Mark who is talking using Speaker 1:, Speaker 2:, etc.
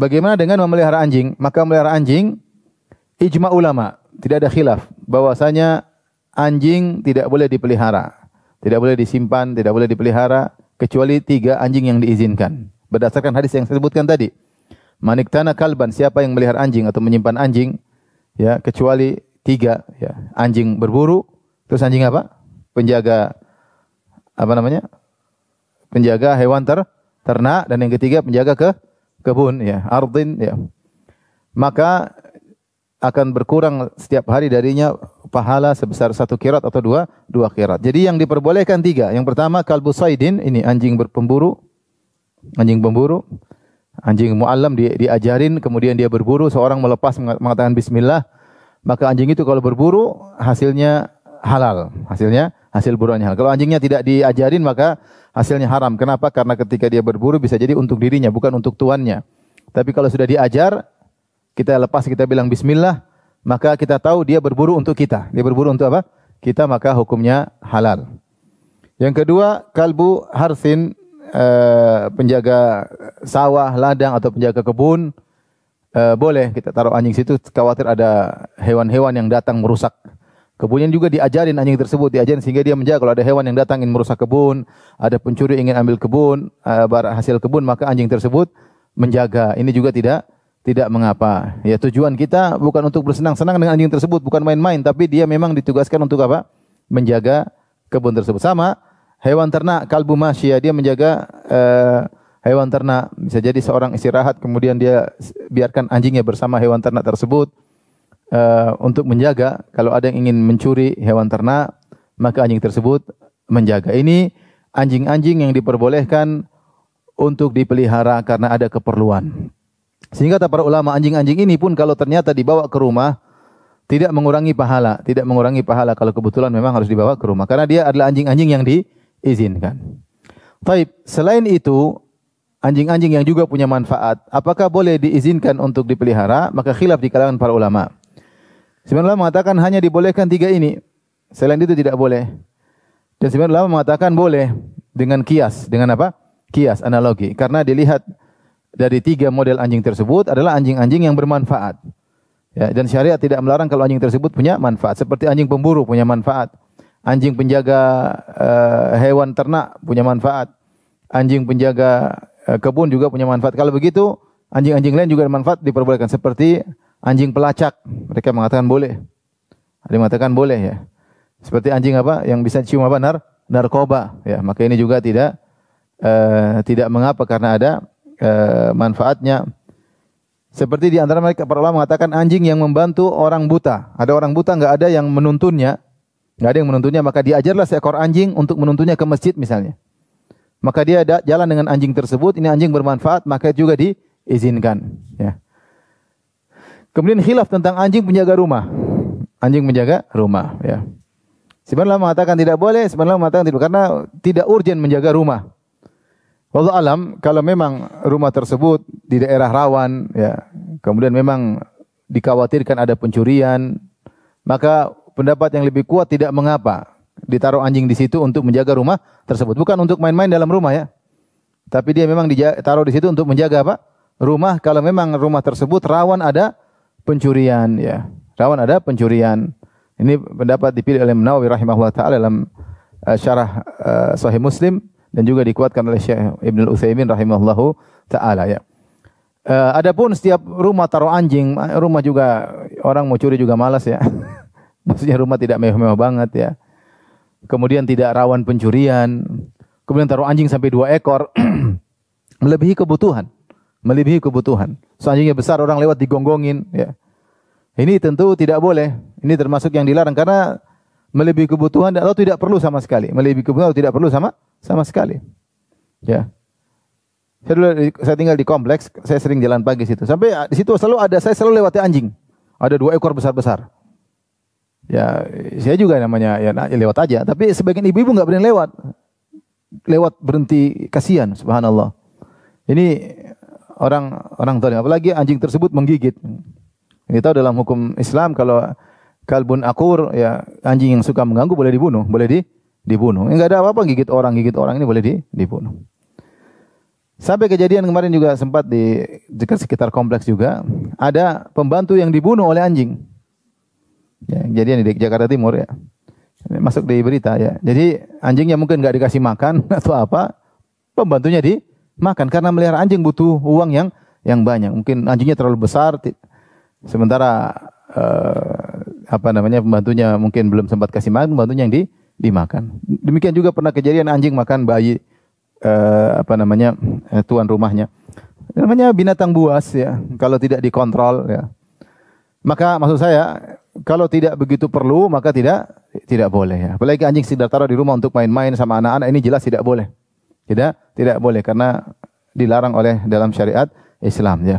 Speaker 1: bagaimana dengan memelihara anjing? Maka memelihara anjing, ijma ulama, tidak ada khilaf bahwasanya anjing tidak boleh dipelihara, tidak boleh disimpan, tidak boleh dipelihara kecuali 3 anjing yang diizinkan. Berdasarkan hadis yang saya sebutkan tadi. Maniktana kalban, siapa yang melihara anjing atau menyimpan anjing, ya, kecuali 3, ya. Anjing berburu, terus anjing apa? Penjaga apa namanya? Penjaga hewan ternak, dan yang ketiga penjaga kebun, ya, ardin, ya. Maka akan berkurang setiap hari darinya pahala sebesar 1 qirat atau 2 qirat. Jadi yang diperbolehkan 3. Yang pertama kalbu saidin, ini anjing berpemburu, anjing pemburu, anjing muallam, diajarin, kemudian dia berburu, seorang melepas mengatakan bismillah, maka anjing itu kalau berburu hasilnya halal, hasil buruannya halal. Kalau anjingnya tidak diajarin maka hasilnya haram. Kenapa? Karena ketika dia berburu bisa jadi untuk dirinya, bukan untuk tuannya. Tapi kalau sudah diajar, kita lepas, kita bilang bismillah, maka kita tahu dia berburu untuk kita. Dia berburu untuk apa? Kita, maka hukumnya halal. Yang kedua, kalbu harsin, penjaga sawah, ladang atau penjaga kebun, boleh kita taruh anjing situ, khawatir ada hewan-hewan yang datang merusak kebunnya. Juga diajarin anjing tersebut, diajarin sehingga dia menjaga. Kalau ada hewan yang datang ingin merusak kebun, ada pencuri ingin ambil kebun, barang hasil kebun, maka anjing tersebut menjaga. Ini juga tidak mengapa. Ya, tujuan kita bukan untuk bersenang-senang dengan anjing tersebut, bukan main-main, tapi dia memang ditugaskan untuk apa? Menjaga kebun tersebut. Sama hewan ternak, kalbu masyia, dia menjaga hewan ternak. Bisa jadi seorang istirahat, kemudian dia biarkan anjingnya bersama hewan ternak tersebut untuk menjaga. Kalau ada yang ingin mencuri hewan ternak, maka anjing tersebut menjaga. Ini anjing-anjing yang diperbolehkan untuk dipelihara karena ada keperluan. Sehingga kata para ulama, anjing-anjing ini pun kalau ternyata dibawa ke rumah tidak mengurangi pahala, kalau kebetulan memang harus dibawa ke rumah karena dia adalah anjing-anjing yang diizinkan. Baik, selain itu anjing-anjing yang juga punya manfaat, apakah boleh diizinkan untuk dipelihara? Maka khilaf di kalangan para ulama. Sebagian ulama mengatakan hanya dibolehkan 3 ini. Selain itu tidak boleh. Dan sebagian ulama mengatakan boleh dengan kias. Dengan apa? Kias, analogi. Karena dilihat dari 3 model anjing tersebut adalah anjing-anjing yang bermanfaat. Ya, dan syariat tidak melarang kalau anjing tersebut punya manfaat. Seperti anjing pemburu punya manfaat. Anjing penjaga hewan ternak punya manfaat. Anjing penjaga kebun juga punya manfaat. Kalau begitu, anjing-anjing lain juga bermanfaat, diperbolehkan. Seperti anjing pelacak, mereka mengatakan boleh. Ada yang mengatakan boleh, ya. Seperti anjing apa yang bisa cium apa? Narkoba, ya. Maka ini juga tidak mengapa karena ada manfaatnya. Seperti di antara mereka para ulama mengatakan anjing yang membantu orang buta. Ada orang buta enggak ada yang menuntunnya, maka diajarlah seekor anjing untuk menuntunnya ke masjid misalnya. Maka dia jalan dengan anjing tersebut, ini anjing bermanfaat, maka juga diizinkan, ya. Kemudian khilaf tentang anjing penjaga rumah. Anjing penjaga rumah, ya. Sebenarnya mengatakan tidak boleh, sebenarnya mengatakan tidak, karena tidak urgen menjaga rumah. Wallahu alam, kalau memang rumah tersebut di daerah rawan, ya, kemudian memang dikhawatirkan ada pencurian, maka pendapat yang lebih kuat tidak mengapa ditaruh anjing di situ untuk menjaga rumah tersebut. Bukan untuk main-main dalam rumah, ya. Tapi dia memang ditaruh di situ untuk menjaga apa? Rumah, kalau memang rumah tersebut rawan ada pencurian, ya. Rawan ada pencurian. Ini pendapat dipilih oleh Nawawi rahimahullah taala dalam syarah Sahih Muslim. Dan juga dikuatkan oleh Syekh Ibnu Utsaimin rahimahullahu taala, ya. Adapun setiap rumah taruh anjing, rumah juga orang mau curi juga malas, ya. Maksudnya rumah tidak mewah-mewah banget, ya. Kemudian tidak rawan pencurian. Kemudian taruh anjing sampai 2 ekor melebihi kebutuhan. So, anjingnya besar, orang lewat digonggongin, ya. Ini tentu tidak boleh. Ini termasuk yang dilarang karena melebihi kebutuhan atau tidak perlu sama sekali. Melebihi kebutuhan atau tidak perlu sama sekali. Ya. Saya tinggal di kompleks, saya sering jalan pagi situ. Sampai di situ saya selalu lewati anjing. Ada 2 ekor besar-besar. Ya, saya juga namanya ya lewat aja, tapi sebagian ibu-ibu enggak berani lewat. Lewat berhenti, kasihan, subhanallah. Ini orang zalim, apalagi anjing tersebut menggigit. Ini tahu dalam hukum Islam kalau kalbun akur, ya, anjing yang suka mengganggu boleh dibunuh, dibunuh. Enggak ada apa-apa gigit orang ini boleh dibunuh. Sampai kejadian kemarin juga sempat di dekat sekitar kompleks juga ada pembantu yang dibunuh oleh anjing. Ya, kejadian di Jakarta Timur ya. Masuk di berita ya. Jadi anjingnya mungkin nggak dikasih makan atau apa, pembantunya dimakan karena melihara anjing butuh uang yang banyak. Mungkin anjingnya terlalu besar, sementara pembantunya mungkin belum sempat kasih makan, pembantunya yang dimakan. Demikian juga pernah kejadian anjing makan bayi tuan rumahnya. Namanya binatang buas ya, kalau tidak dikontrol ya. Maka maksud saya kalau tidak begitu perlu maka tidak boleh ya. Apalagi anjing sekedar taruh di rumah untuk main-main sama anak-anak, ini jelas tidak boleh. Tidak boleh karena dilarang oleh dalam syariat Islam ya.